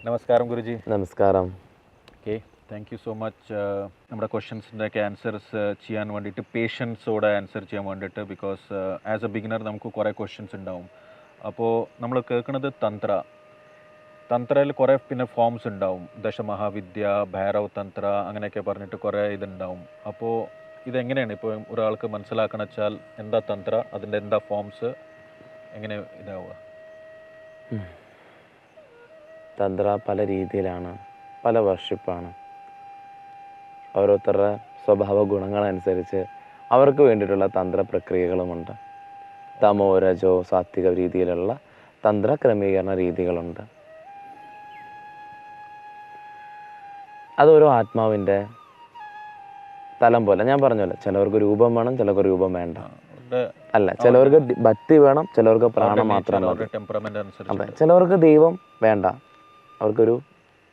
നമസ്കാരം ഗുരുജി. നമസ്കാരം. Okay, thank you so much നമ്മുടെ ക്വസ്റ്റ്യൻസിൻ്റെയൊക്കെ ആൻസേഴ്സ് ചെയ്യാൻ വേണ്ടിയിട്ട്, പേഷ്യൻസോടെ ആൻസർ ചെയ്യാൻ വേണ്ടിയിട്ട്. ബിക്കോസ് ആസ് എ ബിഗിനർ നമുക്ക് കുറേ ക്വസ്റ്റ്യൻസ് ഉണ്ടാവും. അപ്പോൾ നമ്മൾ കേൾക്കുന്നത് തന്ത്രയിൽ കുറേ പിന്നെ ഫോംസ് ഉണ്ടാവും. ദശമഹാവിദ്യ, ഭൈരവ് തന്ത്ര, അങ്ങനെയൊക്കെ പറഞ്ഞിട്ട് കുറേ ഇതുണ്ടാവും. അപ്പോൾ ഇതെങ്ങനെയാണ് ഇപ്പോൾ ഒരാൾക്ക് മനസ്സിലാക്കണം വെച്ചാൽ എന്താ തന്ത്ര, അതിൻ്റെ എന്താ ഫോംസ്, എങ്ങനെ ഇതാവുക? തന്ത്ര പല രീതിയിലാണ്, പല വർഷിപ്പാണ്. ഓരോരുത്തരുടെ സ്വഭാവ ഗുണങ്ങളനുസരിച്ച് അവർക്ക് വേണ്ടിയിട്ടുള്ള തന്ത്ര പ്രക്രിയകളുമുണ്ട്. തമോ രജോ സാത്വിക രീതിയിലുള്ള തന്ത്ര ക്രമീകരണ രീതികളുണ്ട്. അതൊരു ആത്മാവിൻ്റെ തലം പോലെ. ഞാൻ പറഞ്ഞല്ലോ, ചിലവർക്ക് രൂപം വേണം, ചിലർക്ക് രൂപം വേണ്ട. അല്ല, ചിലവർക്ക് ഭക്തി വേണം, ചിലവർക്ക് പ്രാണം മാത്രം മതി. അതെ, ചിലവർക്ക് ദൈവം വേണ്ട, അവർക്കൊരു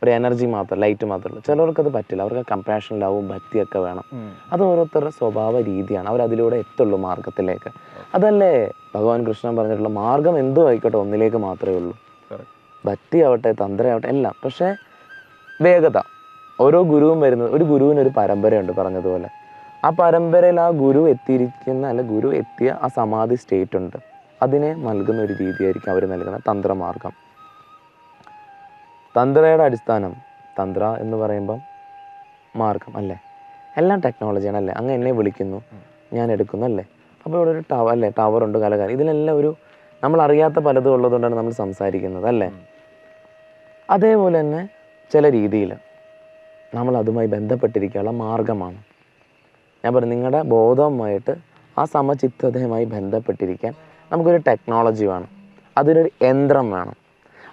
എനർജി മാത്രം, ലൈറ്റ് മാത്രമേ ഉള്ളൂ. ചിലവർക്ക് അത് പറ്റില്ല, അവർക്ക് കമ്പാഷൻ, ലവും ഭക്തിയൊക്കെ വേണം. അത് ഓരോരുത്തരുടെ സ്വഭാവ രീതിയാണ്. അവരതിലൂടെ എത്തുള്ളൂ മാർഗത്തിലേക്ക്. അതല്ലേ ഭഗവാൻ കൃഷ്ണൻ പറഞ്ഞിട്ടുള്ള മാർഗം എന്തോ ആയിക്കോട്ടെ, ഒന്നിലേക്ക് മാത്രമേ ഉള്ളൂ. ഭക്തി ആവട്ടെ, തന്ത്രയാവട്ടെ, എല്ലാം. പക്ഷേ വേഗത, ഓരോ ഗുരുവും വരുന്നത്, ഒരു ഗുരുവിനൊരു പരമ്പരയുണ്ട് പറഞ്ഞതുപോലെ. ആ പരമ്പരയിൽ ആ ഗുരു എത്തിയിരിക്കുന്ന, അല്ല ഗുരു എത്തിയ ആ സമാധി സ്റ്റേറ്റ് ഉണ്ട്. അതിനെ നൽകുന്ന ഒരു രീതിയായിരിക്കും അവർ നൽകുന്ന തന്ത്രമാർഗം. തന്ത്രയുടെ അടിസ്ഥാനം, തന്ത്ര എന്ന് പറയുമ്പം മാർഗം അല്ലേ, എല്ലാം ടെക്നോളജിയാണ് അല്ലേ. അങ്ങ് എന്നെ വിളിക്കുന്നു, ഞാൻ എടുക്കുന്നു അല്ലേ. അപ്പോൾ ഇവിടെ ഒരു ടവർ അല്ലേ, ടവറുണ്ട്, കലകാലം. ഇതിലെല്ലാം ഒരു നമ്മൾ അറിയാത്ത പലതും ഉള്ളതുകൊണ്ടാണ് നമ്മൾ സംസാരിക്കുന്നത് അല്ലേ. അതേപോലെ തന്നെ ചില രീതിയിൽ നമ്മൾ അതുമായി ബന്ധപ്പെട്ടിരിക്കാനുള്ള മാർഗമാണ്. ഞാൻ പറഞ്ഞു, നിങ്ങളുടെ ബോധവുമായിട്ട് ആ സമചിത്തതയുമായി ബന്ധപ്പെട്ടിരിക്കാൻ നമുക്കൊരു ടെക്നോളജി വേണം, അതിനൊരു യന്ത്രം വേണം,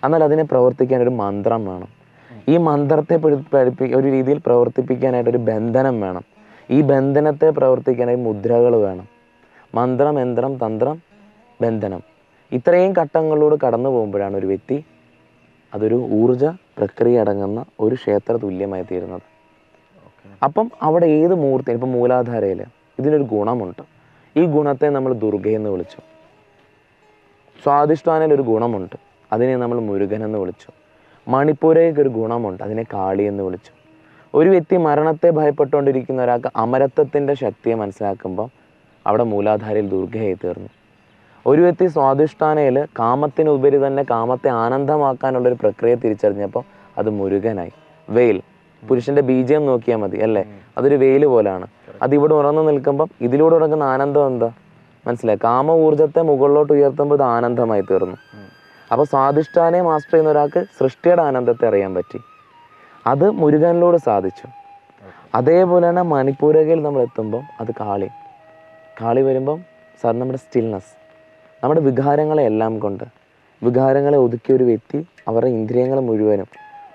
എന്നാൽ അതിനെ പ്രവർത്തിക്കാൻ ഒരു മന്ത്രം വേണം. ഈ മന്ത്രത്തെ ഒരു രീതിയിൽ പ്രവർത്തിപ്പിക്കാനായിട്ടൊരു ബന്ധനം വേണം. ഈ ബന്ധനത്തെ പ്രവർത്തിക്കാനായി മുദ്രകൾ വേണം. മന്ത്രം, യന്ത്രം, തന്ത്രം, ബന്ധനം, ഇത്രയും ഘട്ടങ്ങളിലൂടെ കടന്നു പോകുമ്പോഴാണ് ഒരു വ്യക്തി അതൊരു ഊർജ പ്രക്രിയ അടങ്ങുന്ന ഒരു ക്ഷേത്ര തുല്യമായി തീരുന്നത്. അപ്പം അവിടെ ഏത് മൂർത്തി, ഇപ്പം മൂലാധാരയിൽ ഇതിനൊരു ഗുണമുണ്ട്. ഈ ഗുണത്തെ നമ്മൾ ദുർഗയെന്ന് വിളിച്ചു. സ്വാധിഷ്ഠാനയിൽ ഒരു ഗുണമുണ്ട്, അതിനെ നമ്മൾ മുരുകൻ എന്ന് വിളിച്ചു. മണിപ്പൂരയ്ക്ക് ഒരു ഗുണമുണ്ട്, അതിനെ കാളി എന്ന് വിളിച്ചു. ഒരു വ്യക്തി മരണത്തെ ഭയപ്പെട്ടുകൊണ്ടിരിക്കുന്ന ഒരാൾക്ക് അമരത്വത്തിൻ്റെ ശക്തിയെ മനസ്സിലാക്കുമ്പോൾ അവിടെ മൂലാധാരയിൽ ദുർഗയായി തീർന്നു. ഒരു വ്യക്തി സ്വാധിഷ്ഠാനയിൽ കാമത്തിനുപരി തന്നെ കാമത്തെ ആനന്ദമാക്കാനുള്ളൊരു പ്രക്രിയ തിരിച്ചറിഞ്ഞപ്പോൾ അത് മുരുകനായി. വെയിൽ, പുരുഷന്റെ ബീജം നോക്കിയാൽ മതി അല്ലേ, അതൊരു വെയിൽ പോലാണ്. അതിവിടെ ഉറന്നു നിൽക്കുമ്പം ഇതിലൂടെ ഉറങ്ങുന്ന ആനന്ദം എന്താ മനസ്സിലായി. കാമ ഊർജത്തെ മുകളിലോട്ട് ഉയർത്തുമ്പോൾ ഇത് ആനന്ദമായി തീർന്നു. അപ്പോൾ സ്വാധിഷ്ഠാനെ മാസ്റ്റർ ചെയ്യുന്ന ഒരാൾക്ക് സൃഷ്ടിയുടെ ആനന്ദത്തെ അറിയാൻ പറ്റി. അത് മുരുകനിലൂടെ സാധിച്ചു. അതേപോലെ തന്നെ മണിപ്പൂരകയിൽ നമ്മൾ എത്തുമ്പം അത് കാളി വരുമ്പം സാർ നമ്മുടെ സ്റ്റിൽനെസ്, നമ്മുടെ വികാരങ്ങളെ എല്ലാം കൊണ്ട്, വികാരങ്ങളെ ഒതുക്കിയ ഒരു വ്യക്തി അവരുടെ ഇന്ദ്രിയങ്ങൾ മുഴുവനും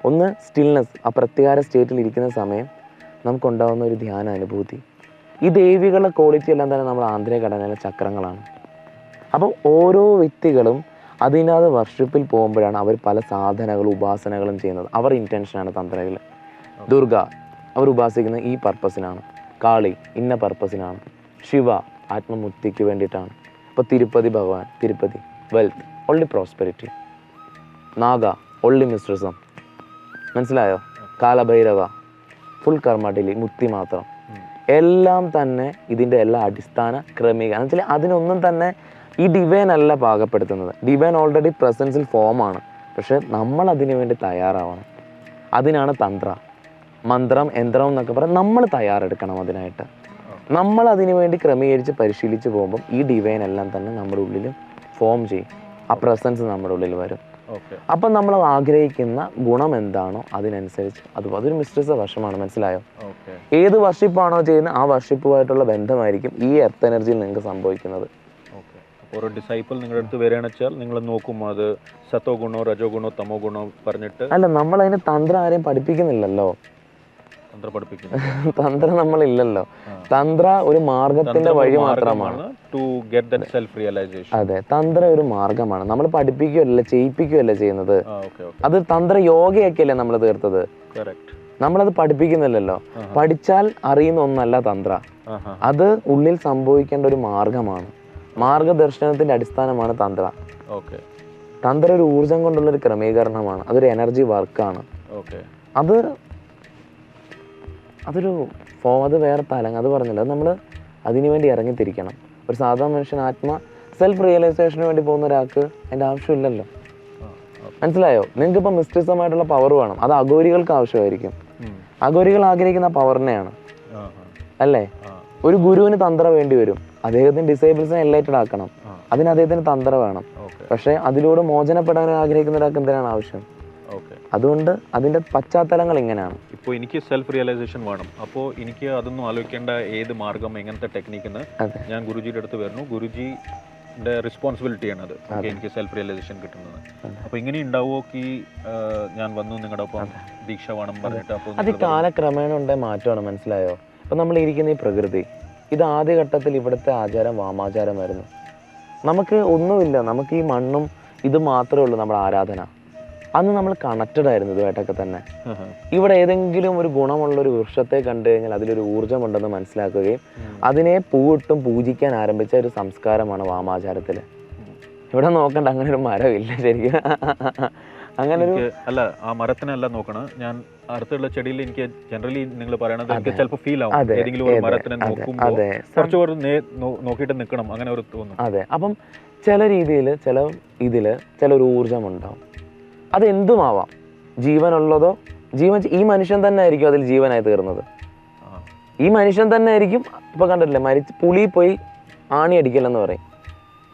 ഒന്ന് സ്റ്റിൽനെസ്, ആ പ്രത്യേക സ്റ്റേറ്റിൽ ഇരിക്കുന്ന സമയം നമുക്കുണ്ടാകുന്ന ഒരു ധ്യാന അനുഭൂതി. ഈ ദൈവികളുടെ ക്വാളിറ്റി എല്ലാം തന്നെ നമ്മുടെ ആന്തരിക ഘടനയിലെ ചക്രങ്ങളാണ്. അപ്പോൾ ഓരോ വ്യക്തികളും അതിനകത്ത് വർഷിപ്പിൽ പോകുമ്പോഴാണ് അവർ പല സാധനകളും ഉപാസനകളും ചെയ്യുന്നത്. അവർ ഇൻറ്റൻഷനാണ് തന്ത്രയിൽ. ദുർഗ അവർ ഉപാസിക്കുന്ന ഈ പർപ്പസിനാണ്, കാളി ഇന്ന പർപ്പസിനാണ്, ശിവ ആത്മമുക്തിക്ക് വേണ്ടിയിട്ടാണ്. ഇപ്പോൾ തിരുപ്പതി ഭഗവാൻ, തിരുപ്പതി വെൽത്ത്, ഓൺലി പ്രോസ്പെരിറ്റി. നാഗ ഓൺലി മിസ്ട്രിസം, മനസ്സിലായോ. കാലഭൈരവ ഫുൾ കർമ്മട്ടിലി, മുക്തി മാത്രം. എല്ലാം തന്നെ ഇതിൻ്റെ എല്ലാ അടിസ്ഥാന ക്രമീകരണം എന്ന് വെച്ചാൽ അതിനൊന്നും തന്നെ ഈ ഡിവൈൻ അല്ല പാകപ്പെടുത്തുന്നത്. ഡിവൈൻ ഓൾറെഡി പ്രസൻസിൽ ഫോമാണ്. പക്ഷെ നമ്മൾ അതിനു വേണ്ടി തയ്യാറാവണം. അതിനാണ് തന്ത്ര, മന്ത്രം, യന്ത്രം എന്നൊക്കെ പറയാം. നമ്മൾ തയ്യാറെടുക്കണം അതിനായിട്ട്. നമ്മൾ അതിനു വേണ്ടി ക്രമീകരിച്ച് പരിശീലിച്ച് പോകുമ്പം ഈ ഡിവൈൻ എല്ലാം തന്നെ നമ്മുടെ ഉള്ളിലും ഫോം ചെയ്യും. ആ പ്രസൻസ് നമ്മുടെ ഉള്ളിൽ വരും. അപ്പം നമ്മൾ ആഗ്രഹിക്കുന്ന ഗുണം എന്താണോ അതിനനുസരിച്ച് അതൊരു മിസ്ട്രിസ വർഷമാണ്. മനസ്സിലായോ. ഏത് വർഷിപ്പാണോ ചെയ്യുന്നത് ആ വർഷിപ്പുമായിട്ടുള്ള ബന്ധമായിരിക്കും ഈ എർത്ത് എനർജിയിൽ നിങ്ങൾക്ക് സംഭവിക്കുന്നത്. ഒരു ഡിസൈപ്പിൾ നിങ്ങളുടെ അടുത്ത് വരികയാണെന്ന് വെച്ചാൽ നിങ്ങൾ നോക്കും അത് സത്തോ ഗുണോ രജോ ഗുണോ തമോ ഗുണോ പറഞ്ഞിട്ട്. അല്ല, നമ്മൾ അതിന് തന്ത്രം ആരെയും പഠിപ്പിക്കുന്നില്ലല്ലോ. തന്ത്രം നമ്മളില്ലല്ലോ. തന്ത്ര ഒരു മാർഗത്തിന്റെ വഴി മാത്രമാണ്. അതെ, തന്ത്ര ഒരു മാർഗമാണ്. നമ്മൾ പഠിപ്പിക്കുകയല്ല, ചെയ്യിപ്പിക്കുകയല്ല ചെയ്യുന്നത്. അത് തന്ത്ര യോഗയൊക്കെയല്ലേ നമ്മൾ തീർത്തത്. നമ്മളത് പഠിപ്പിക്കുന്നില്ലല്ലോ. പഠിച്ചാൽ അറിയുന്ന ഒന്നല്ല തന്ത്ര. അത് ഉള്ളിൽ സംഭവിക്കേണ്ട ഒരു മാർഗമാണ്. മാർഗദർശനത്തിന്റെ അടിസ്ഥാനമാണ് തന്ത്ര. തന്ത്രം ഒരു ഊർജം കൊണ്ടുള്ളൊരു ക്രമീകരണമാണ്, അതൊരു എനർജി വർക്കാണ്. അത് അത് വേറെ തലങ്ങ, അത് പറഞ്ഞില്ല, അത് നമ്മൾ അതിനു വേണ്ടി ഇറങ്ങിത്തിരിക്കണം. ഒരു സാധാരണ മനുഷ്യൻ സെൽഫ് റിയലൈസേഷന് വേണ്ടി പോകുന്ന ഒരാൾക്ക് അതിൻ്റെ ആവശ്യമില്ലല്ലോ. മനസ്സിലായോ? നിങ്ങൾക്ക് ഇപ്പം മിസ്റ്റിസമായിട്ടുള്ള പവർ വേണം, അത് അഘോരികൾക്ക് ആവശ്യമായിരിക്കും. അഘോരികൾ ആഗ്രഹിക്കുന്ന പവറിനെയാണ് അല്ലേ. ഒരു ഗുരുവിന് തന്ത്രം വേണ്ടി വരും, അദ്ദേഹത്തിന് ഡിസേബിൾസിനെ എൻലൈറ്റഡ് ആക്കണം, അതിന് അദ്ദേഹത്തിന് തന്ത്രം വേണം. പക്ഷെ അതിലൂടെ മോചനപ്പെടാൻ ആഗ്രഹിക്കുന്ന ഒരാൾക്ക് എന്തിനാണ് ആവശ്യം? അതുകൊണ്ട് അതിന്റെ പശ്ചാത്തലങ്ങൾ ഇങ്ങനെയാണ്. ഇപ്പോൾ എനിക്ക് സെൽഫ് റിയലൈസേഷൻ വേണം, അപ്പോൾ എനിക്ക് അതൊന്നും ആലോചിക്കേണ്ട ഏത് മാർഗം, എങ്ങനത്തെ ടെക്നിക്കെന്ന് ഞാൻ ഗുരുജിയുടെ അടുത്ത് വരുന്നു. ഗുരുജിയുടെ റെസ്പോൺസിബിലിറ്റിയാണ് അത് എനിക്ക് സെൽഫ് റിയലൈസേഷൻ കിട്ടുന്നത്. അപ്പോൾ ഇങ്ങനെ ഉണ്ടാവുമോ ഞാൻ വന്നു നിങ്ങളുടെ ഒപ്പം ദീക്ഷ വേണം പറഞ്ഞിട്ട്? അപ്പോൾ അത് കാലക്രമേണ ഉണ്ടായ മാറ്റമാണ്. മനസ്സിലായോ? ഇപ്പം നമ്മൾ ഇരിക്കുന്ന ഈ പ്രകൃതി, ഇത് ആദ്യഘട്ടത്തിൽ ഇവിടുത്തെ ആചാരം വാമാചാരമായിരുന്നു. നമുക്ക് ഒന്നുമില്ല, നമുക്ക് ഈ മണ്ണും ഇത് മാത്രമേ ഉള്ളൂ നമ്മുടെ ആരാധന. അന്ന് നമ്മൾ കണക്റ്റഡ് ആയിരുന്നു ഇതുമായിട്ടൊക്കെ തന്നെ. ഇവിടെ ഏതെങ്കിലും ഒരു ഗുണമുള്ള ഒരു വൃക്ഷത്തെ കണ്ടു കഴിഞ്ഞാൽ അതിലൊരു ഊർജ്ജമുണ്ടെന്ന് മനസ്സിലാക്കുകയും അതിനെ പൂവിട്ടും പൂജിക്കാൻ ആരംഭിച്ച ഒരു സംസ്കാരമാണ് വാമാചാരത്തിൽ. ഇവിടെ നോക്കണ്ട, അങ്ങനെ ഒരു മരമില്ല ശരിക്കും. അങ്ങനെ ഒരു അല്ല, ആ മരത്തിനല്ല നോക്കണം, ഞാൻ അടുത്തുള്ള ചെടിയിൽ എനിക്ക് ജനറലി നിങ്ങൾ പറയണത് എനിക്ക് ചിലപ്പോൾ ഫീൽ ആവും, ഏതെങ്കിലും ഒരു മരത്തിനെ നോക്കുമ്പോൾ കുറച്ചുകൂടെ നോക്കിയിട്ട് നിൽക്കണം, അങ്ങനെ ഒരു തോന്നും. അതെ, അപ്പം ചില രീതിയിൽ ചിലൊരു ഊർജം ഉണ്ടാവും. അത് എന്തുമാവാം, ജീവനുള്ളതോ ഈ മനുഷ്യൻ തന്നെ ആയിരിക്കും അതിൽ ജീവനായി തീർന്നത്. ഈ മനുഷ്യൻ തന്നെ ആയിരിക്കും. ഇപ്പൊ കണ്ടിട്ടില്ലേ, പുളി പോയി ആണി അടിക്കലെന്ന് പറയും.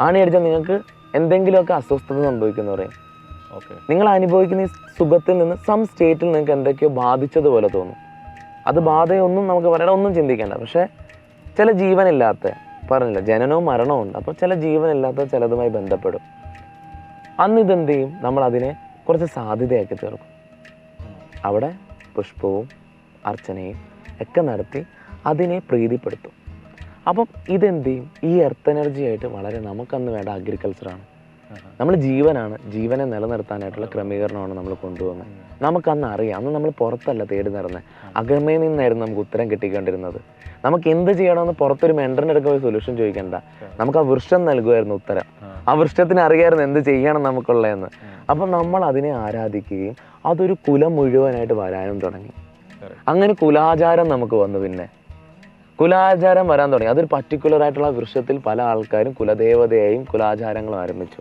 ആണി അടിച്ചാൽ നിങ്ങൾക്ക് എന്തെങ്കിലുമൊക്കെ അസ്വസ്ഥത സംഭവിക്കുന്നു പറയും. നിങ്ങൾ അനുഭവിക്കുന്ന ഈ സുഖത്തിൽ നിന്ന് സ്റ്റേറ്റിൽ നിങ്ങൾക്ക് എന്തൊക്കെയോ ബാധിച്ചതുപോലെ തോന്നും. അത് ബാധയൊന്നും നമുക്ക് പറയാൻ ഒന്നും ചിന്തിക്കേണ്ട. പക്ഷെ ചില ജീവനില്ലാത്ത, പറഞ്ഞില്ല, ജനനവും മരണവും ഉണ്ട്. അപ്പോൾ ചില ജീവനില്ലാത്ത ചിലതുമായി ബന്ധപ്പെടും. അന്ന് ഇതെന്ത് ചെയ്യും, നമ്മൾ അതിനെ കുറച്ച് സാധ്യതയാക്കി തീർക്കും. അവിടെ പുഷ്പവും അർച്ചനയും ഒക്കെ നടത്തി അതിനെ പ്രീതിപ്പെടുത്തും. അപ്പം ഇതെന്ത് ചെയ്യും, ഈ എർത്ത് എനർജി ആയിട്ട് വളരെ നമുക്കന്ന് വേണ്ട അഗ്രികൾച്ചറാണ്. നമ്മൾ ജീവനെ നിലനിർത്താനായിട്ടുള്ള ക്രമീകരണമാണ് നമ്മൾ കൊണ്ടുപോകുന്നത്. നമുക്കന്ന് അറിയാം, അന്ന് നമ്മൾ പുറത്തല്ല തേടി നടന്നത്, അകമേ നിന്നായിരുന്നു നമുക്ക് ഉത്തരം കിട്ടിക്കൊണ്ടിരുന്നത്. നമുക്ക് എന്ത് ചെയ്യണമെന്ന് പുറത്തൊരു മെൻറ്ററിനെടുക്കാൻ ഒരു സൊല്യൂഷൻ ചോദിക്കണ്ട, നമുക്ക് ആ വൃക്ഷം നൽകുമായിരുന്നു ഉത്തരം. ആ വൃക്ഷത്തിന് അറിയാമായിരുന്നു എന്ത് ചെയ്യണം നമുക്കുള്ളതെന്ന്. അപ്പം നമ്മൾ അതിനെ ആരാധിക്കുകയും അതൊരു കുലം മുഴുവനായിട്ട് വരാനും തുടങ്ങി. അങ്ങനെ കുലാചാരം നമുക്ക് വന്നു. പിന്നെ കുലാചാരം വരാൻ തുടങ്ങി. അതൊരു പർട്ടിക്കുലർ ആയിട്ടുള്ള വൃക്ഷത്തിൽ പല ആൾക്കാരും കുലദേവതയായും കുലാചാരങ്ങളും ആരംഭിച്ചു.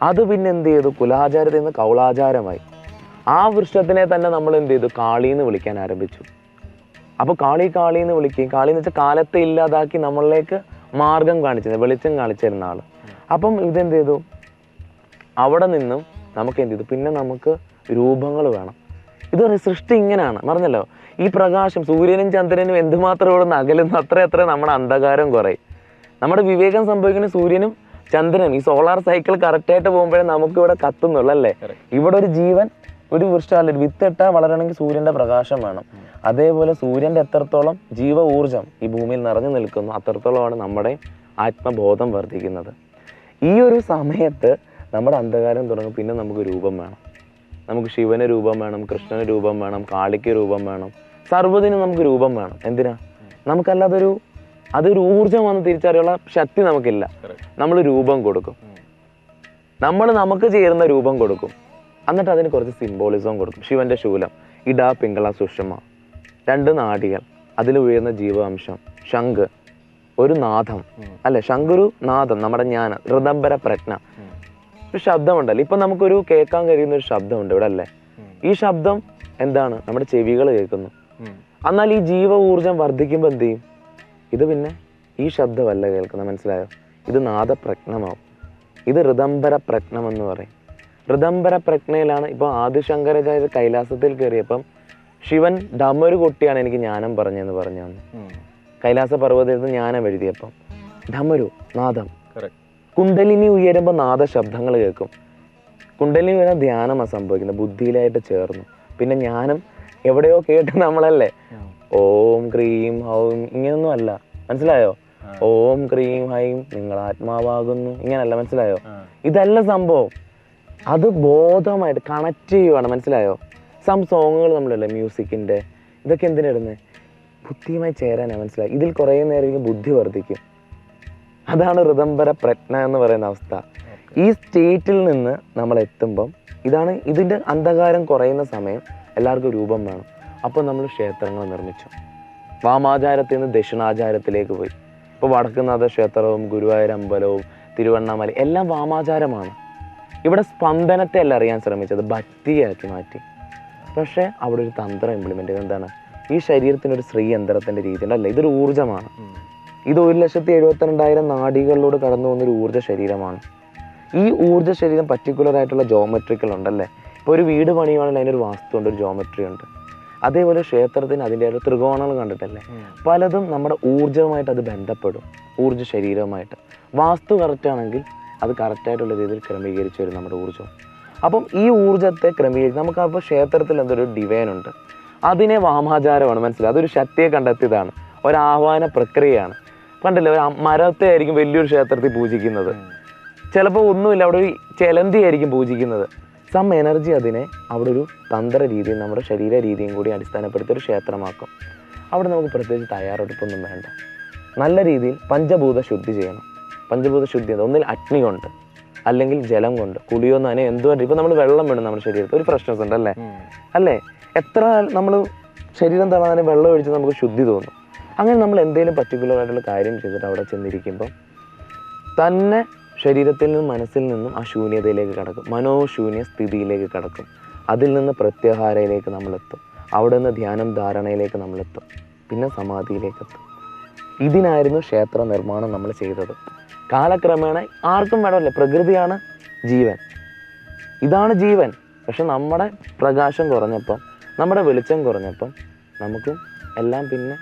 അത് പിന്നെ എന്ത് ചെയ്തു, കുലാചാരത്തിൽ നിന്ന് കൗളാചാരമായി. ആ വൃക്ഷത്തിനെ തന്നെ നമ്മൾ എന്ത് ചെയ്തു, കാളീന്ന് വിളിക്കാൻ ആരംഭിച്ചു. അപ്പോൾ കാളിന്ന് വിളിക്കുകയും, കാളിന്ന് വെച്ചാൽ കാലത്തെ ഇല്ലാതാക്കി നമ്മളിലേക്ക് മാർഗം കാണിച്ചത്, വെളിച്ചം കാണിച്ചിരുന്ന ആള്. അപ്പം ഇതെന്ത് ചെയ്തു, അവിടെ നിന്നും നമുക്ക് എന്ത് ചെയ്തു, പിന്നെ നമുക്ക് രൂപങ്ങൾ വേണം. ഇത് സൃഷ്ടി ഇങ്ങനെയാണ്, പറഞ്ഞല്ലോ. ഈ പ്രകാശം സൂര്യനും ചന്ദ്രനും എന്തുമാത്രം ഇവിടെ നിന്ന് അകലുന്നു, അത്ര നമ്മുടെ അന്ധകാരം കുറയും. നമ്മുടെ വിവേകം സംഭവിക്കുന്ന സൂര്യനും ചന്ദ്രനും ഈ സോളാർ സൈക്കിൾ കറക്റ്റായിട്ട് പോകുമ്പോഴേ നമുക്ക് ഇവിടെ കത്തുന്നുള്ളൂ അല്ലേ. ഇവിടെ ഒരു ജീവൻ, ഒരു വൃക്ഷമല്ല, ഒരു വിത്തിട്ടാൽ വളരണമെങ്കിൽ സൂര്യൻ്റെ പ്രകാശം വേണം. അതേപോലെ സൂര്യൻ്റെ എത്രത്തോളം ജീവ ഊർജം ഈ ഭൂമിയിൽ നിറഞ്ഞു നിൽക്കുന്നു, അത്രത്തോളമാണ് നമ്മുടെ ആത്മബോധം വർദ്ധിക്കുന്നത്. ഈ ഒരു സമയത്ത് നമ്മുടെ അന്ധകാരം തുടങ്ങും. പിന്നെ നമുക്ക് രൂപം വേണം. നമുക്ക് ശിവന് രൂപം വേണം, കൃഷ്ണന് രൂപം വേണം, കാളിക്ക് രൂപം വേണം, സർവ്വതിനും നമുക്ക് രൂപം വേണം. എന്തിനാ? നമുക്കല്ലാതെ അതൊരു ഊർജ്ജമാണെന്ന് തിരിച്ചറിയുള്ള ശക്തി നമുക്കില്ല. നമ്മൾ രൂപം കൊടുക്കും, നമുക്ക് ചേരുന്ന രൂപം കൊടുക്കും. എന്നിട്ട് അതിന് കുറച്ച് സിംബോളിസം കൊടുക്കും. ശിവന്റെ ശൂലം, ഇട പിങ്കള സുഷമ, 2 നാഡികൾ, അതിൽ വീഴുന്ന ജീവാംശം, ശംഖ്, ഒരു നാദം അല്ലെ, ശംഖൊരു നാദം, നമ്മുടെ ജ്ഞാനം, ഋതംബര പ്രജ്ഞ, ഒരു ശബ്ദമുണ്ടല്ലോ. ഇപ്പൊ നമുക്കൊരു കേൾക്കാൻ കഴിയുന്ന ഒരു ശബ്ദമുണ്ട് ഇവിടെ അല്ലേ. ഈ ശബ്ദം എന്താണ്, നമ്മുടെ ചെവികൾ കേൾക്കുന്നു. എന്നാൽ ഈ ജീവ ഊർജം വർദ്ധിക്കുമ്പോൾ എന്ത് ചെയ്യും, ഇത് പിന്നെ ഈ ശബ്ദമല്ല കേൾക്കുന്നത്, മനസ്സിലായോ? ഇത് നാദപ്രജ്ഞമാവും. ഇത് ഋതംബര പ്രജ്ഞം എന്ന് പറയും. ഋതംബര പ്രജ്ഞയിലാണ് ഇപ്പോൾ ആദിശങ്കരാചാര്യ കൈലാസത്തിൽ കയറിയപ്പം ശിവൻ ഡമരു കൊട്ടിയാണ് എനിക്ക് ജ്ഞാനം പറഞ്ഞെന്ന് പറഞ്ഞു തന്നു. കൈലാസ പർവ്വതത്തിൽ ജ്ഞാനം എഴുതിയപ്പം ഡമരു നാദം, കുണ്ടലിനി ഉയരുമ്പോൾ നാദശബ്ദങ്ങൾ കേൾക്കും. കുണ്ടലിനി ഉയരാൻ ധ്യാനമാണ് സംഭവിക്കുന്നത്, ബുദ്ധിയിലായിട്ട് ചേർന്നു. പിന്നെ ജ്ഞാനം എവിടെയോ കേട്ട് നമ്മളല്ലേ ഓം ക്രീം ഹൗം ഇങ്ങനൊന്നും അല്ല, മനസ്സിലായോ? ഓം ക്രീം ഹൈം നിങ്ങൾ ആത്മാവാകുന്നു ഇങ്ങനല്ല, മനസ്സിലായോ? ഇതല്ല സംഭവം. അത് ബോധമായിട്ട് കണക്ട് ചെയ്യുവാണ്, മനസ്സിലായോ? സോങ്ങുകൾ നമ്മളല്ലേ മ്യൂസിക്കിൻ്റെ, ഇതൊക്കെ എന്തിനിടുന്നത്? ബുദ്ധിയുമായി ചേരാനാണ്, മനസ്സിലായി? ഇതിൽ കുറേ നേരം ബുദ്ധി വർദ്ധിക്കും. അതാണ് ഋതംബര പ്രജ്ഞ എന്ന് പറയുന്ന അവസ്ഥ. ഈ സ്റ്റേറ്റിൽ നിന്ന് നമ്മൾ എത്തുമ്പം ഇതിൻ്റെ അന്ധകാരം കുറയുന്ന സമയം എല്ലാവർക്കും രൂപം വേണം. അപ്പോൾ നമ്മൾ ക്ഷേത്രങ്ങൾ നിർമ്മിച്ചു. വാമാചാരത്തിൽ നിന്ന് ദക്ഷിണാചാരത്തിലേക്ക് പോയി. ഇപ്പോൾ വടക്കുന്നാഥ ക്ഷേത്രവും ഗുരുവായൂർ അമ്പലവും തിരുവണ്ണാമല എല്ലാം വാമാചാരമാണ്. ഇവിടെ സ്പന്ദനത്തെ അല്ല അറിയാൻ ശ്രമിച്ചത്, ഭക്തിയാക്കി മാറ്റി. പക്ഷേ അവിടെ ഒരു തന്ത്രം ഇംപ്ലിമെൻ്റ് ചെയ്ത് എന്താണ്, ഈ ശരീരത്തിനൊരു ശ്രീയന്ത്രത്തിൻ്റെ രീതി ഉണ്ടല്ലേ, ഇതൊരു ഊർജ്ജമാണ്. ഇത് 1,72,000 നാഡികളിലൂടെ കടന്നു പോകുന്നൊരു ഊർജ്ജ ശരീരമാണ്. ഈ ഊർജ്ജ ശരീരം പർട്ടിക്കുലർ ആയിട്ടുള്ള ജോമെട്രിക്കൽ ഉണ്ടല്ലേ. ഇപ്പോൾ ഒരു വീട് പണിയുവാണെങ്കിൽ അതിനൊരു വാസ്തു ഉണ്ട്, ഒരു ജോമെട്രി ഉണ്ട്. അതേപോലെ ക്ഷേത്രത്തിന് അതിൻ്റെ ഒരു ത്രികോണങ്ങൾ കണ്ടിട്ടല്ലേ, പലതും നമ്മുടെ ഊർജ്ജവുമായിട്ട് അത് ബന്ധപ്പെടും, ഊർജ്ജ ശരീരവുമായിട്ട്. വാസ്തു കറക്റ്റാണെങ്കിൽ അത് കറക്റ്റായിട്ടുള്ള രീതിയിൽ ക്രമീകരിച്ച് വരും നമ്മുടെ ഊർജ്ജം. അപ്പം ഈ ഊർജ്ജത്തെ ക്രമീകരിച്ച് നമുക്കപ്പോൾ ക്ഷേത്രത്തിൽ എന്തൊരു ഡിവൈൻ ഉണ്ട്, അതിനെ വാമാചാരമാണ്, മനസ്സിലായി. അതൊരു ശക്തിയെ കണ്ടെത്തിയതാണ്, ഒരാഹ്വാന പ്രക്രിയയാണ്. കണ്ടില്ലേ, ഒരു മരത്തെ ആയിരിക്കും വലിയൊരു ക്ഷേത്രത്തിൽ പൂജിക്കുന്നത്, ചിലപ്പോൾ ഒന്നുമില്ല അവിടെ ഒരു ചെലന്തി ആയിരിക്കും പൂജിക്കുന്നത്. സം എനർജി അതിനെ അവിടെ ഒരു തന്ത്ര രീതിയും നമ്മുടെ ശരീര രീതിയും കൂടി അടിസ്ഥാനപ്പെടുത്തി ഒരു ക്ഷേത്രമാക്കും. അവിടെ നമുക്ക് പ്രത്യേകിച്ച് തയ്യാറെടുപ്പൊന്നും വേണ്ട. നല്ല രീതിയിൽ പഞ്ചഭൂത ശുദ്ധി ചെയ്യണം. പഞ്ചഭൂത ശുദ്ധി ഒന്നിൽ അഗ്നി കൊണ്ട്, അല്ലെങ്കിൽ ജലം കൊണ്ട്, കുളിയോ നനയോ എന്തുകൊണ്ട്. ഇപ്പോൾ നമ്മൾ വെള്ളം വേണം നമ്മുടെ ശരീരത്തിൽ, ഒരു ഫ്രഷ്നസ് ഉണ്ട് അല്ലേ. എത്ര നമ്മൾ ശരീരം തളാനെ വെള്ളം ഒഴിച്ച് നമുക്ക് ശുദ്ധി തോന്നും. അങ്ങനെ നമ്മൾ എന്തെങ്കിലും പർട്ടിക്കുലർ ആയിട്ടുള്ള കാര്യം ചെയ്തിട്ട് അവിടെ ചെന്നിരിക്കുമ്പോൾ തന്നെ ശരീരത്തിൽ നിന്നും മനസ്സിൽ നിന്നും ആ ശൂന്യതയിലേക്ക് കടക്കും, മനോശൂന്യ സ്ഥിതിയിലേക്ക് കടക്കും. അതിൽ നിന്ന് പ്രത്യാഹാരയിലേക്ക് നമ്മളെത്തും, അവിടെ നിന്ന് ധ്യാനം ധാരണയിലേക്ക് നമ്മളെത്തും, പിന്നെ സമാധിയിലേക്ക് എത്തും. ഇതിനായിരുന്നു ക്ഷേത്ര നിർമ്മാണം നമ്മൾ ചെയ്തത്. കാലക്രമേണ ആർക്കും വേണമല്ലേ, പ്രകൃതിയാണ് ജീവൻ, ഇതാണ് ജീവൻ. പക്ഷെ നമ്മുടെ പ്രകാശം കുറഞ്ഞപ്പം, നമ്മുടെ വെളിച്ചം കുറഞ്ഞപ്പം നമുക്കും എല്ലാം പിന്നെ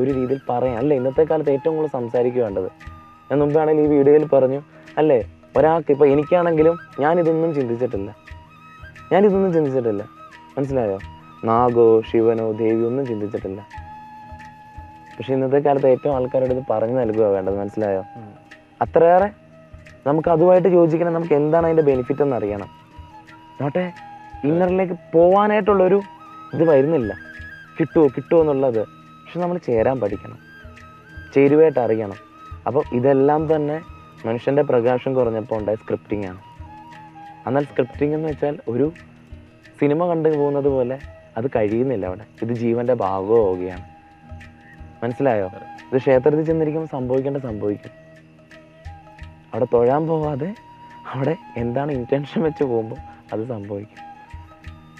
ഒരു രീതിയിൽ പറയാം അല്ലേ. ഇന്നത്തെ കാലത്ത് ഏറ്റവും കൂടുതൽ സംസാരിക്കുക വേണ്ടത്. ഞാൻ മുമ്പാണെങ്കിൽ ഈ വീഡിയോയിൽ പറഞ്ഞു അല്ലേ, ഒരാൾക്ക് ഇപ്പോൾ എനിക്കാണെങ്കിലും ഞാനിതൊന്നും ചിന്തിച്ചിട്ടില്ല, മനസ്സിലായോ. നാഗോ ശിവനോ ദേവിയോ ഒന്നും ചിന്തിച്ചിട്ടില്ല. പക്ഷെ ഇന്നത്തെ കാലത്ത് ഏറ്റവും ആൾക്കാരുടെ ഇത് പറഞ്ഞു നൽകുക വേണ്ടത്, മനസ്സിലായോ. അത്രയേറെ നമുക്ക് അതുമായിട്ട് യോജിക്കണം. നമുക്ക് എന്താണ് അതിൻ്റെ ബെനിഫിറ്റ് എന്ന് അറിയണം. നോട്ടെ ഇന്നറിലേക്ക് പോകാനായിട്ടുള്ളൊരു ഇത് വരുന്നില്ല, കിട്ടുമോ എന്നുള്ളത്. പക്ഷെ നമ്മൾ ചേരാൻ പഠിക്കണം, ചേരുവായിട്ട് അറിയണം. അപ്പോൾ ഇതെല്ലാം തന്നെ മനുഷ്യൻ്റെ പ്രകാശം കുറഞ്ഞപ്പോൾ ഉണ്ടായ സ്ക്രിപ്റ്റിംഗ് ആണ്. എന്നാൽ സ്ക്രിപ്റ്റിംഗ് എന്ന് വെച്ചാൽ ഒരു സിനിമ കണ്ടു പോകുന്നത് പോലെ അത് കഴിയുന്നില്ല അവിടെ. ഇത് ജീവൻ്റെ ഭാഗമാവുകയാണ്, മനസ്സിലായോ. ഇത് ക്ഷേത്രത്തിൽ ചെന്നിരിക്കുമ്പോൾ സംഭവിക്കും. അവിടെ തൊഴാൻ പോവാതെ അവിടെ എന്താണ് ഇൻറ്റൻഷൻ വെച്ച് പോകുമ്പോൾ അത് സംഭവിക്കും.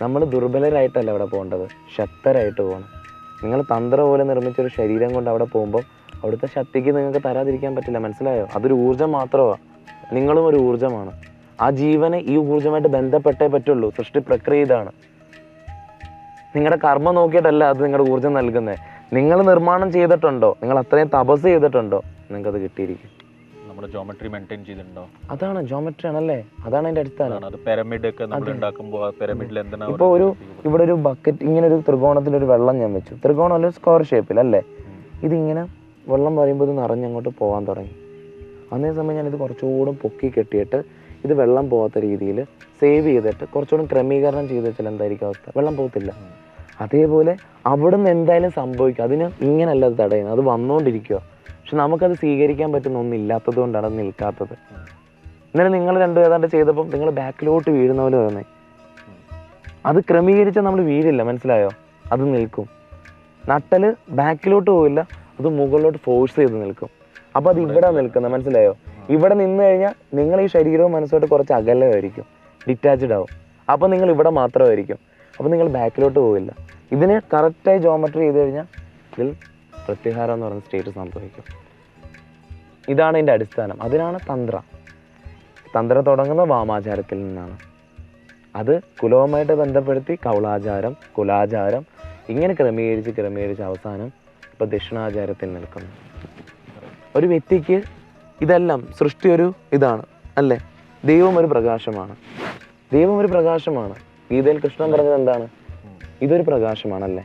നമ്മൾ ദുർബലരായിട്ടല്ല അവിടെ പോകേണ്ടത്, ശക്തരായിട്ട് പോകണം. നിങ്ങൾ തന്ത്രം പോലെ നിർമ്മിച്ചൊരു ശരീരം കൊണ്ട് അവിടെ പോകുമ്പോൾ അവിടുത്തെ ശക്തിക്ക് നിങ്ങൾക്ക് തരാതിരിക്കാൻ പറ്റില്ല, മനസ്സിലായോ. അതൊരു ഊർജ്ജം മാത്രമാണ്, നിങ്ങളും ഒരു ഊർജ്ജമാണ്. ആ ജീവനെ ഈ ഊർജ്ജമായിട്ട് ബന്ധപ്പെട്ടേ പറ്റുള്ളൂ. സൃഷ്ടി പ്രക്രിയ ഇതാണ്. നിങ്ങളുടെ കർമ്മം നോക്കിയിട്ടല്ല അത് നിങ്ങളുടെ ഊർജ്ജം നൽകുന്നത്. നിങ്ങൾ നിർമ്മാണം ചെയ്തിട്ടുണ്ടോ, നിങ്ങൾ അത്രയും തപസ് ചെയ്തിട്ടുണ്ടോ, നിങ്ങൾക്കത് കിട്ടിയിരിക്കും. നമ്മുടെ ജോമെട്രി മെയിൻറ്റെയിൻ ചെയ്തിട്ടുണ്ടോ, അതാണ് ജോമെട്രി ആണല്ലേ, അതാണ് അതിൻ്റെ അടിസ്ഥാനം. പിരമിഡ് ഒക്കെ നമ്മൾ ഉണ്ടാക്കുമ്പോൾ പിരമിഡിൽ എന്താണ് ഇപ്പോൾ ഇവിടെ ഒരു ബക്കറ്റ് ഇങ്ങനെ ഒരു ത്രികോണത്തിലൊരു വെള്ളം ഞാൻ വെച്ചു, ത്രികോണം അല്ല സ്ക്വയർ ഷേപ്പിൽ അല്ലേ. ഇതിങ്ങനെ വെള്ളം പറയുമ്പോൾ ഇത് നിറഞ്ഞങ്ങോട്ട് പോകാൻ തുടങ്ങി. അതേ സമയം ഞാനിത് കുറച്ചുകൂടെ പൊക്കി കെട്ടിയിട്ട് ഇത് വെള്ളം പോകാത്ത രീതിയിൽ സേവ് ചെയ്തിട്ട് കുറച്ചുകൂടെ ക്രമീകരണം ചെയ്ത് വെച്ചാൽ എന്തായിരിക്കും അവസ്ഥ, വെള്ളം പോകത്തില്ല. അതേപോലെ അവിടെ നിന്ന് എന്തായാലും സംഭവിക്കും. അതിന് ഇങ്ങനെയല്ല അത് തടയുന്നത്, അത് വന്നുകൊണ്ടിരിക്കുക. പക്ഷെ നമുക്കത് സ്വീകരിക്കാൻ പറ്റുന്ന ഒന്നില്ലാത്തത് കൊണ്ടാണ് അത് നിൽക്കാത്തത്. എന്നാലും നിങ്ങൾ രണ്ടും ഏതാണ്ട് ചെയ്തപ്പം നിങ്ങൾ ബാക്കിലോട്ട് വീഴുന്ന പോലെ തോന്നേ. അത് ക്രമീകരിച്ചാൽ നമ്മൾ വീഴില്ല, മനസ്സിലായോ. അത് നിൽക്കും. നട്ടൽ ബാക്കിലോട്ട് പോവില്ല, അത് മുകളിലോട്ട് ഫോഴ്സ് ചെയ്ത് നിൽക്കും. അപ്പോൾ അത് ഇവിടെ നിൽക്കുന്നത്, മനസ്സിലായോ. ഇവിടെ നിന്ന് കഴിഞ്ഞാൽ നിങ്ങൾ ഈ ശരീരവും മനസ്സോട്ട് കുറച്ച് അകലമായിരിക്കും, ഡിറ്റാച്ച്ഡ് ആവും. അപ്പോൾ നിങ്ങൾ ഇവിടെ മാത്രമായിരിക്കും, അപ്പോൾ നിങ്ങൾ ബാക്കിലോട്ട് പോവില്ല. ഇതിന് കറക്റ്റായി ജോമെട്രി ചെയ്ത് കഴിഞ്ഞാൽ ഇതിൽ പ്രത്യാഹാരം എന്ന് പറയുന്ന സ്റ്റേറ്റ് സംഭവിക്കും. ഇതാണ് ഇതിൻ്റെ അടിസ്ഥാനം. അതിനാണ് തന്ത്രം തുടങ്ങുന്ന വാമാചാരത്തിൽ നിന്നാണ്. അത് കുലവുമായിട്ട് ബന്ധപ്പെടുത്തി കൗളാചാരം, കുലാചാരം ഇങ്ങനെ ക്രമീകരിച്ച് അവസാനം ഇപ്പോൾ ദക്ഷിണാചാരത്തിൽ നിൽക്കുന്നു. ഒരു വ്യക്തിക്ക് ഇതെല്ലാം സൃഷ്ടി ഒരു ഇതാണ് അല്ലേ. ദൈവം ഒരു പ്രകാശമാണ്. ഗീതയിൽ കൃഷ്ണൻ പറഞ്ഞത് എന്താണ്, ഇതൊരു പ്രകാശമാണല്ലേ.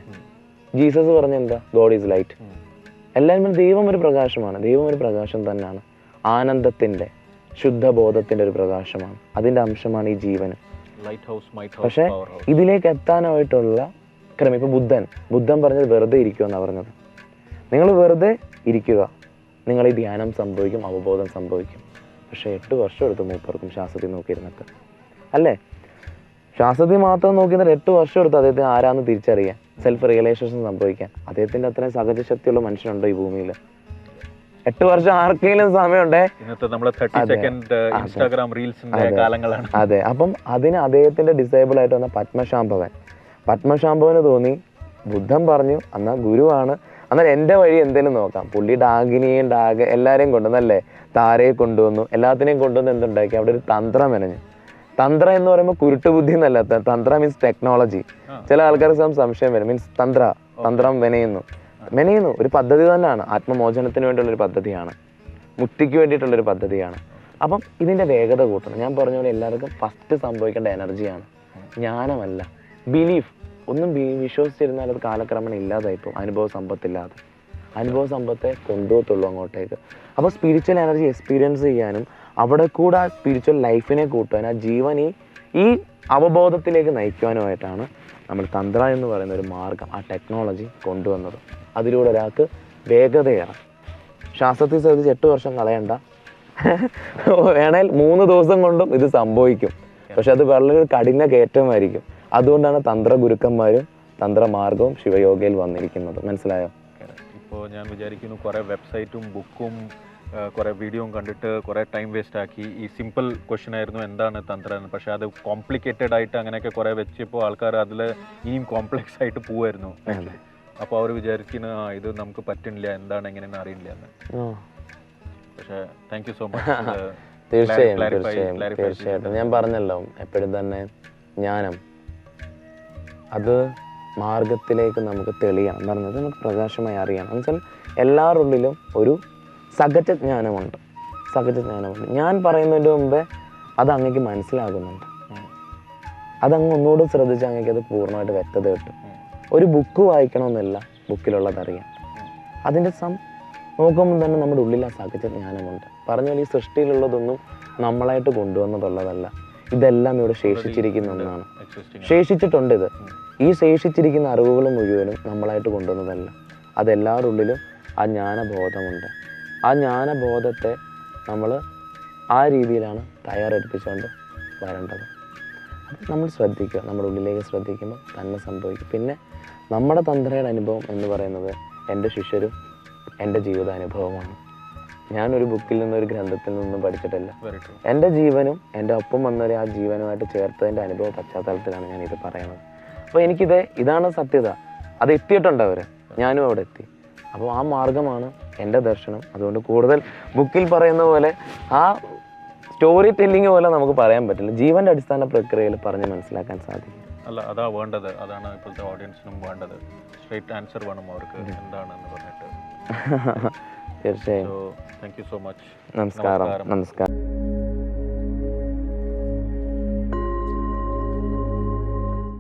ജീസസ് പറഞ്ഞ എന്താ, ഗോഡ് ഈസ് ലൈറ്റ്. എല്ലാവരും ദൈവം ഒരു പ്രകാശമാണ്. ദൈവം ഒരു പ്രകാശം തന്നെയാണ്, ആനന്ദത്തിൻ്റെ ശുദ്ധബോധത്തിൻ്റെ ഒരു പ്രകാശമാണ്. അതിൻ്റെ അംശമാണ് ഈ ജീവന്. പക്ഷെ ഇതിലേക്ക് എത്താനായിട്ടുള്ള ക്രമം ഇപ്പൊ ബുദ്ധൻ പറഞ്ഞത് വെറുതെ ഇരിക്കുക എന്നാണ് പറഞ്ഞത്. നിങ്ങൾ വെറുതെ ഇരിക്കുക, നിങ്ങൾ ഈ ധ്യാനം സംഭവിക്കും, അവബോധം സംഭവിക്കും. പക്ഷേ 8 വർഷം എടുത്തു മൂപ്പർക്കും ശ്വാസത്തിൽ നോക്കിയിരുന്നിട്ട്. അല്ലേ? ശ്വാസത്തിൽ മാത്രം നോക്കിയിരുന്നിട്ട് 8 വർഷം എടുത്തു അദ്ദേഹത്തിന് ആരാന്ന് തിരിച്ചറിയാൻ, സെൽഫ് റിയലൈസേഷൻ സംഭവിക്കാൻ. അദ്ദേഹത്തിൻ്റെ അത്രയും സഹജ ശക്തിയുള്ള മനുഷ്യനുണ്ടോ ഈ ഭൂമിയിൽ? 8 വർഷം ആർക്കെങ്കിലും സമയമുണ്ടേ? അതെ. അപ്പം അതിന് അദ്ദേഹത്തിൻ്റെ ഡിസേബിൾ ആയിട്ട് വന്ന പത്മശാംഭവന് തോന്നി, ബുദ്ധൻ പറഞ്ഞു എന്നാൽ ഗുരുവാണ്, എന്നാൽ എൻ്റെ വഴി എന്തെങ്കിലും നോക്കാം. പുള്ളി ഡാഗിനിയും എല്ലാവരെയും കൊണ്ടുവന്നല്ലേ, താരയെ കൊണ്ടുവന്നു, എല്ലാത്തിനെയും കൊണ്ടുവന്ന് എന്തുണ്ടാക്കി, അവിടെ ഒരു തന്ത്രം മെനഞ്ഞു. തന്ത്രം എന്ന് പറയുമ്പോൾ കുരുട്ട് ബുദ്ധി എന്നല്ല, തന്ത്ര മീൻസ് ടെക്നോളജി. ചില ആൾക്കാർക്ക് സംശയം വരും, മീൻസ് തന്ത്രം മെനയുന്നു ഒരു പദ്ധതി തന്നെയാണ്, ആത്മമോചനത്തിന് വേണ്ടിയുള്ളൊരു പദ്ധതിയാണ്, മുക്തിക്ക് വേണ്ടിയിട്ടുള്ളൊരു പദ്ധതിയാണ്. അപ്പം ഇതിൻ്റെ വേഗത കൂട്ടണം. ഞാൻ പറഞ്ഞ പോലെ എല്ലാവർക്കും ഫസ്റ്റ് സംഭവിക്കേണ്ട എനർജിയാണ്, ജ്ഞാനമല്ല ബിലീഫ്. ഒന്നും വിശ്വസിച്ചിരുന്നാൽ അത് കാലക്രമേണ ഇല്ലാതായിപ്പോൾ, അനുഭവ സമ്പത്തെ കൊണ്ടുപോകത്തുള്ളൂ അങ്ങോട്ടേക്ക്. അപ്പോൾ സ്പിരിച്വൽ എനർജി എക്സ്പീരിയൻസ് ചെയ്യാനും അവിടെ കൂടെ ആ സ്പിരിച്വൽ ലൈഫിനെ കൂട്ടാനും ആ ജീവൻ ഈ അവബോധത്തിലേക്ക് നയിക്കുവാനുമായിട്ടാണ് നമ്മൾ തന്ത്ര എന്ന് പറയുന്ന ഒരു മാർഗം, ആ ടെക്നോളജി കൊണ്ടുവന്നത്. അതിലൂടെ ഒരാൾക്ക് വേഗതയാണ്. ശ്വാസത്തിൽ ശ്രദ്ധിച്ച് 8 വർഷം കളയണ്ട, വേണേൽ 3 ദിവസം കൊണ്ടും ഇത് സംഭവിക്കും. പക്ഷെ അത് വളരെ കഠിന കയറ്റമായിരിക്കും. അതുകൊണ്ടാണ് തന്ത്ര ഗുരുക്കന്മാരും തന്ത്രമാർഗവും ശിവയോഗയിൽ വന്നിരിക്കുന്നത്. മനസ്സിലായോ? ഇപ്പോൾ ഞാൻ വിചാരിക്കുന്നു കുറേ വെബ്സൈറ്റും ബുക്കും കുറേ വീഡിയോയും കണ്ടിട്ട് കുറേ ടൈം വേസ്റ്റ് ആക്കി. ഈ സിമ്പിൾ ക്വസ്റ്റ്യൻ ആയിരുന്നു എന്താണ് തന്ത്ര എന്ന്, പക്ഷേ അത് കോംപ്ലിക്കേറ്റഡ് ആയിട്ട് അങ്ങനെയൊക്കെ കുറേ വെച്ചപ്പോൾ ആൾക്കാർ അതിൽ ഇനിയും കോംപ്ലക്സ് ആയിട്ട് പോവായിരുന്നു. അപ്പോൾ അവർ വിചാരിക്കുന്നു ഇത് നമുക്ക് പറ്റുന്നില്ല, എന്താണ് എങ്ങനെയെന്ന് അറിയില്ല എന്ന്. പക്ഷേ താങ്ക് യു സോ മച്ച്. തീർച്ചയായിട്ടും ഞാൻ പറഞ്ഞല്ലോ, എപ്പോഴും തന്നെ ജ്ഞാനം അത് മാർഗത്തിലേക്ക് നമുക്ക് തെളിയണം പറഞ്ഞത്, നമുക്ക് പ്രകാശമായി അറിയണം. എന്നുവെച്ചാൽ എല്ലാവരുടെ ഉള്ളിലും ഒരു സഹജ ജ്ഞാനമുണ്ട്. ഞാൻ പറയുന്നതിന് മുമ്പേ അത് അങ്ങേക്ക് മനസ്സിലാകുന്നുണ്ട്. അതങ്ങ് ഒന്നുകൂടെ ശ്രദ്ധിച്ച് അങ്ങേക്ക് അത് പൂർണ്ണമായിട്ട് വ്യക്തത കിട്ടും. ഒരു ബുക്ക് വായിക്കണമെന്നില്ല ബുക്കിലുള്ളതറിയാം. അതിൻ്റെ നോക്കുമ്പോൾ തന്നെ നമ്മുടെ ഉള്ളിൽ ആ സഹജ ജ്ഞാനമുണ്ട്. പറഞ്ഞാൽ ഈ സൃഷ്ടിയിലുള്ളതൊന്നും നമ്മളായിട്ട് കൊണ്ടുവന്നതുള്ളതല്ല, ഇതെല്ലാം ഇവിടെ ശേഷിച്ചിരിക്കുന്ന ഒന്നാണ്. ശേഷിച്ചിട്ടുണ്ട് ഇത്. ഈ ശേഷിച്ചിരിക്കുന്ന അറിവുകൾ മുഴുവനും നമ്മളായിട്ട് കൊണ്ടുവന്നതല്ല. അതെല്ലാവരുടെ ഉള്ളിലും ആ ജ്ഞാനബോധമുണ്ട്. ആ ജ്ഞാനബോധത്തെ നമ്മൾ ആ രീതിയിലാണ് തയ്യാറെടുപ്പിച്ചുകൊണ്ട് വരേണ്ടത്. നമ്മൾ ശ്രദ്ധിക്കുക, നമ്മുടെ ഉള്ളിലേക്ക് ശ്രദ്ധിക്കുമ്പോൾ തന്നെ സംഭവിക്കും. പിന്നെ നമ്മുടെ തന്ത്രയുടെ അനുഭവം എന്ന് പറയുന്നത് എൻ്റെ ശിഷ്യരും എൻ്റെ ജീവിതാനുഭവമാണ്. ഞാനൊരു ബുക്കിൽ നിന്നും ഒരു ഗ്രന്ഥത്തിൽ നിന്നും പഠിച്ചിട്ടില്ല. എൻ്റെ ജീവനും എൻ്റെ ഒപ്പം വന്നവരെ ആ ജീവനുമായിട്ട് ചേർത്തതിൻ്റെ അനുഭവ പശ്ചാത്തലത്തിലാണ് ഞാനിത് പറയുന്നത്. അപ്പോൾ ഇതാണ് സത്യത. അത് എത്തിയിട്ടുണ്ട് അവർ, ഞാനും അവിടെ എത്തി. അപ്പോൾ ആ മാർഗമാണ് എൻ്റെ ദർശനം. അതുകൊണ്ട് കൂടുതൽ ബുക്കിൽ പറയുന്ന പോലെ ആ സ്റ്റോറി ടെല്ലിങ് പോലെ നമുക്ക് പറയാൻ പറ്റില്ല. ജീവൻ്റെ അടിസ്ഥാന പ്രക്രിയയിൽ പറഞ്ഞ് മനസ്സിലാക്കാൻ സാധിക്കും. അല്ല, അതാ വേണ്ടത്. അതാണ് ഇപ്പോഴത്തെ ഓഡിയൻസിനും വേണ്ടത്. സ്ട്രേറ്റ് ആൻസർ വേണം അവർക്ക് എന്താണെന്ന് പറഞ്ഞിട്ട്. തീർച്ചയായും. Thank you so much. നമസ്കാരം.